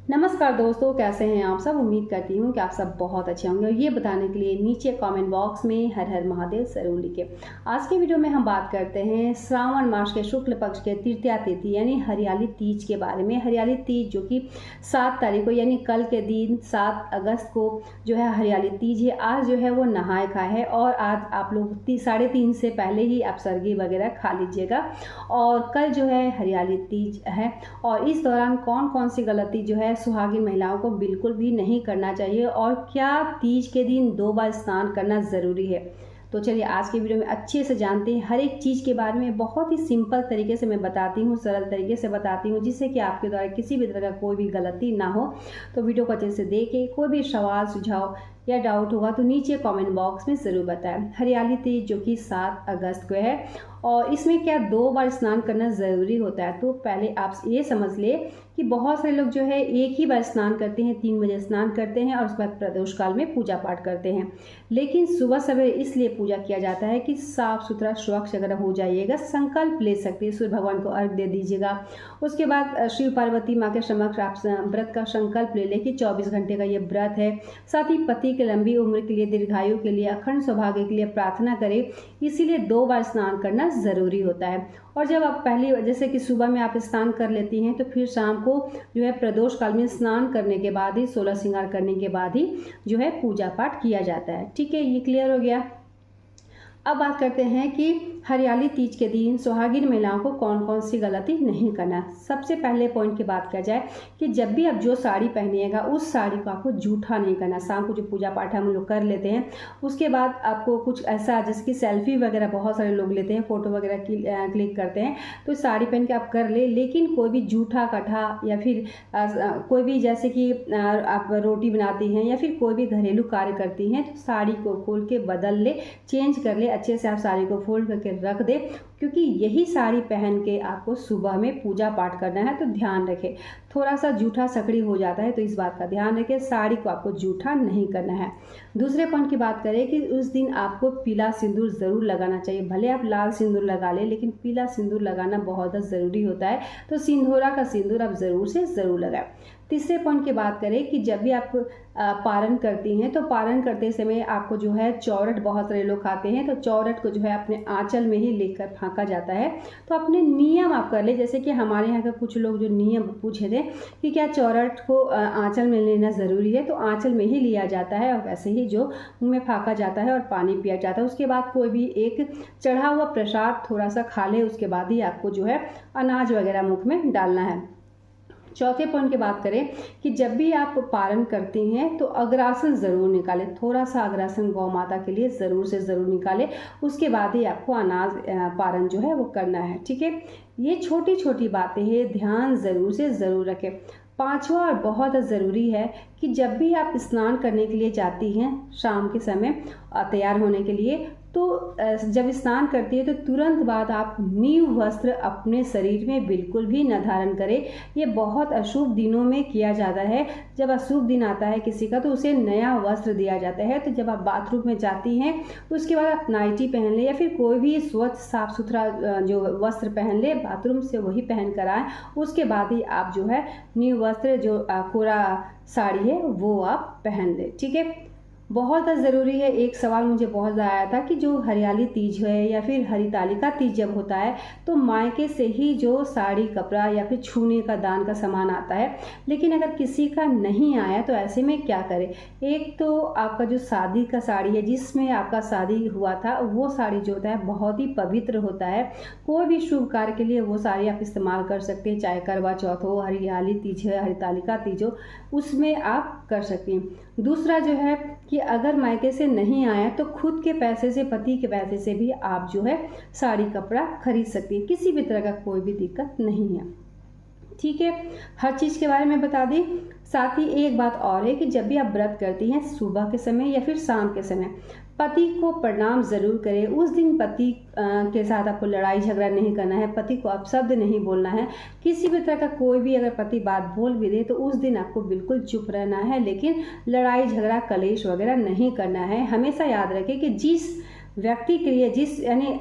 नमस्कार दोस्तों, कैसे हैं आप सब। उम्मीद करती हूँ कि आप सब बहुत अच्छे होंगे और ये बताने के लिए नीचे कमेंट बॉक्स में हर हर महादेव जरूर लिखें। आज के वीडियो में हम बात करते हैं श्रावण मास के शुक्ल पक्ष के तृतीया तिथि यानी हरियाली तीज के बारे में। हरियाली तीज जो कि 7 तारीख को यानी कल के दिन 7 अगस्त को जो है हरियाली तीज है। आज जो है वो नहाए खाए है और आज आप लोग 3:30 से पहले ही आप सरगी वगैरह खा लीजिएगा और कल जो है हरियाली तीज है। और इस दौरान कौन कौन सी गलती जो है सुहागिन महिलाओं को बिल्कुल भी नहीं करना चाहिए और क्या तीज के दिन 2 बार स्नान करना ज़रूरी है, तो चलिए आज के वीडियो में अच्छे से जानते हैं। हर एक चीज़ के बारे में बहुत ही सिंपल तरीके से मैं बताती हूँ, सरल तरीके से बताती हूँ, जिससे कि आपके द्वारा किसी भी तरह का कोई भी गलती ना हो। तो वीडियो को अच्छे से देखें। कोई भी सवाल सुझाव या डाउट होगा तो नीचे कमेंट बॉक्स में ज़रूर बताएं। हरियाली तीज जो कि 7 अगस्त को है और इसमें क्या 2 बार स्नान करना ज़रूरी होता है। तो पहले आप ये समझ ले कि बहुत सारे लोग जो है एक ही बार स्नान करते हैं, 3 बजे स्नान करते हैं और उसके बाद प्रदोष काल में पूजा पाठ करते हैं। लेकिन सुबह सवेरे इसलिए पूजा किया जाता है कि साफ़ सुथरा स्वच्छ अगर हो जाइएगा, संकल्प ले सकते हैं, सूर्य भगवान को अर्घ दे दीजिएगा। उसके बाद शिव पार्वती माँ के समक्ष आप व्रत का संकल्प ले लें कि 24 घंटे का ये व्रत है। साथ ही पति के लंबी उम्र के लिए, दीर्घायु के लिए, अखंड सौभाग्य के लिए प्रार्थना करें। इसीलिए 2 बार स्नान करना ज़रूरी होता है। और जब आप पहली जैसे कि सुबह में आप स्नान कर लेती हैं तो फिर शाम को जो है प्रदोष काल में स्नान करने के बाद ही, 16 श्रृंगार करने के बाद ही जो है पूजा पाठ किया जाता है। ठीक है, ये क्लियर हो गया। अब बात करते हैं कि हरियाली तीज के दिन सुहागिन महिलाओं को कौन कौन सी गलती नहीं करना। सबसे पहले पॉइंट की बात किया जाए कि जब भी आप जो साड़ी पहनिएगा उस साड़ी को आपको जूठा नहीं करना। शाम को जो पूजा पाठ हम लोग कर लेते हैं उसके बाद आपको कुछ ऐसा, जैसे कि सेल्फी वगैरह बहुत सारे लोग लेते हैं, फ़ोटो वगैरह क्लिक करते हैं, तो साड़ी पहन के आप कर ले। लेकिन कोई भी जूठा कठा या फिर कोई भी, जैसे कि आप रोटी बनाती हैं या फिर कोई भी घरेलू कार्य करती हैं, तो साड़ी को खोल के बदल ले, चेंज कर ले, अच्छे से आप साड़ी को फोल्ड करके रख दे, क्योंकि यही साड़ी पहन के आपको सुबह में पूजा पाठ करना है। तो ध्यान रखें, थोड़ा सा जूठा सकड़ी हो जाता है तो इस बात का ध्यान रखें, साड़ी को आपको जूठा नहीं करना है। दूसरे पॉइंट की बात करें कि उस दिन आपको पीला सिंदूर ज़रूर लगाना चाहिए। भले आप लाल सिंदूर लगा लें, लेकिन पीला सिंदूर लगाना बहुत ज़रूरी होता है। तो सिंदूरा का सिंदूर आप ज़रूर से ज़रूर लगाएं। तीसरे पॉइंट की बात करें कि जब भी आप पारण करती हैं तो पारण करते समय आपको जो है चौरट, बहुत सारे लोग खाते हैं, तो चौरट को जो है अपने आंचल में ही लेकर फेंका जाता है। तो अपने नियम आप कर ले, जैसे कि हमारे यहाँ का कुछ लोग जो नियम पूछे थे कि क्या चौरट को आंचल में लेना ज़रूरी है, तो आंचल में ही लिया जाता है और वैसे ही जो मुँह में फेंका जाता है और पानी पिया जाता है। उसके बाद कोई भी एक चढ़ा हुआ प्रसाद थोड़ा सा खा ले, उसके बाद ही आपको जो है अनाज वगैरह मुख में डालना है। चौथे पॉइंट की बात करें कि जब भी आप पारण करती हैं तो अग्रासन ज़रूर निकालें। थोड़ा सा अग्रासन गौ माता के लिए ज़रूर से ज़रूर निकालें, उसके बाद ही आपको अनाज पारण जो है वो करना है। ठीक है, ये छोटी छोटी बातें हैं, ध्यान ज़रूर से ज़रूर रखें। पांचवा और बहुत ज़रूरी है कि जब भी आप स्नान करने के लिए जाती हैं शाम के समय तैयार होने के लिए, तो जब स्नान करती है तो तुरंत बाद आप नीव वस्त्र अपने शरीर में बिल्कुल भी न धारण करें। ये बहुत अशुभ दिनों में किया जाता है। जब अशुभ दिन आता है किसी का तो उसे नया वस्त्र दिया जाता है। तो जब आप बाथरूम में जाती हैं तो उसके बाद आप नाइटी पहन ले या फिर कोई भी स्वच्छ साफ सुथरा जो वस्त्र पहन ले, बाथरूम से वही पहन कर आए। उसके बाद ही आप जो है न्यू वस्त्र, जो कोरा साड़ी है वो आप पहन ले। ठीक है, बहुत ज़रूरी है। एक सवाल मुझे बहुत ज़्यादा आया था कि जो हरियाली तीज है या फिर हरितालिका तीज जब होता है तो मायके से ही जो साड़ी, कपड़ा या फिर छूने का, दान का सामान आता है, लेकिन अगर किसी का नहीं आया तो ऐसे में क्या करें। एक तो आपका जो शादी का साड़ी है, जिसमें आपका शादी हुआ था, वो साड़ी जो होता है बहुत ही पवित्र होता है। कोई भी शुभ कार्य के लिए वो साड़ी आप इस्तेमाल कर सकते हैं, चाहे करवा चौथ हो, हरियाली तीज है, हरितालिका तीज हो, उसमें आप कर सकती हैं। दूसरा जो है कि अगर मायके से नहीं आया तो खुद के पैसे से, पति के पैसे से भी आप जो है साड़ी कपड़ा खरीद सकती हैं। किसी भी तरह का कोई भी दिक्कत नहीं है। ठीक है, हर चीज़ के बारे में बता दी। साथ ही एक बात और है कि जब भी आप व्रत करती हैं सुबह के समय या फिर शाम के समय, पति को प्रणाम ज़रूर करें। उस दिन पति के साथ आपको लड़ाई झगड़ा नहीं करना है, पति को अपशब्द नहीं बोलना है। किसी भी तरह का कोई भी अगर पति बात बोल भी दे तो उस दिन आपको बिल्कुल चुप रहना है, लेकिन लड़ाई झगड़ा कलेश वगैरह नहीं करना है। हमेशा याद रखें कि जिस व्यक्ति के लिए, जिस यानी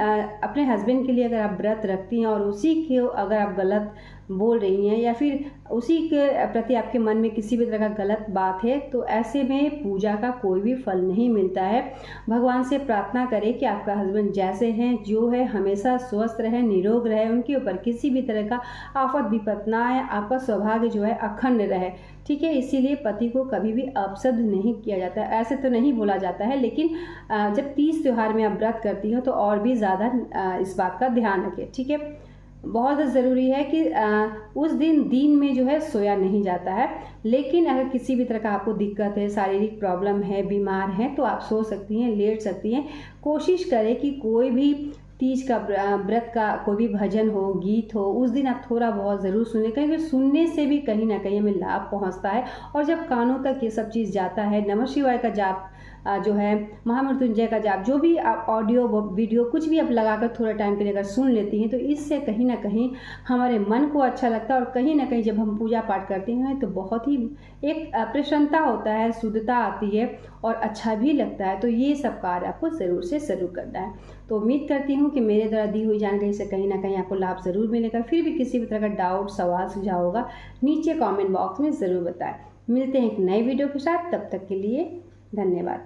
अपने हस्बैंड के लिए अगर आप व्रत रखती हैं और उसी के अगर आप गलत बोल रही हैं या फिर उसी के प्रति आपके मन में किसी भी तरह का गलत बात है, तो ऐसे में पूजा का कोई भी फल नहीं मिलता है। भगवान से प्रार्थना करें कि आपका हस्बैंड जैसे हैं जो है हमेशा स्वस्थ रहे, निरोग रहे, उनके ऊपर किसी भी तरह का आफत विपत ना आए, आपका सौभाग्य जो है अखंड रहे। ठीक है, इसीलिए पति को कभी भी अपशब्द नहीं किया जाता है। ऐसे तो नहीं बोला जाता है, लेकिन जब तीज त्यौहार में आप व्रत करती हो तो और भी ज़्यादा इस बात का ध्यान रखें। ठीक है, बहुत ज़रूरी है कि उस दिन में जो है सोया नहीं जाता है। लेकिन अगर किसी भी तरह का आपको दिक्कत है, शारीरिक प्रॉब्लम है, बीमार हैं, तो आप सो सकती हैं, लेट सकती हैं। कोशिश करें कि कोई भी तीज का व्रत का कोई भी भजन हो, गीत हो, उस दिन आप थोड़ा बहुत ज़रूर सुनें, क्योंकि सुनने से भी कहीं ना कहीं हमें लाभ पहुंचता है। और जब कानों तक ये सब चीज़ जाता है, नमः शिवाय का जाप जो है, महामृत्युंजय का जाप, जो भी आप ऑडियो वीडियो कुछ भी आप लगाकर थोड़ा टाइम के लिए अगर सुन लेती हैं, तो इससे कहीं ना कहीं हमारे मन को अच्छा लगता है। और कहीं ना कहीं जब हम पूजा पाठ करते हैं तो बहुत ही एक प्रसन्नता होता है, शुद्धता आती है और अच्छा भी लगता है। तो ये सब कार्य आपको ज़रूर से ज़रूर करना है। तो उम्मीद करती हूँ कि मेरे द्वारा दी हुई जानकारी से कहीं ना कहीं आपको लाभ ज़रूर मिलेगा। फिर भी किसी भी तरह का डाउट, सवाल, सुझाव होगा, नीचे कमेंट बॉक्स में ज़रूर बताएं। मिलते हैं एक नए वीडियो के साथ, तब तक के लिए धन्यवाद।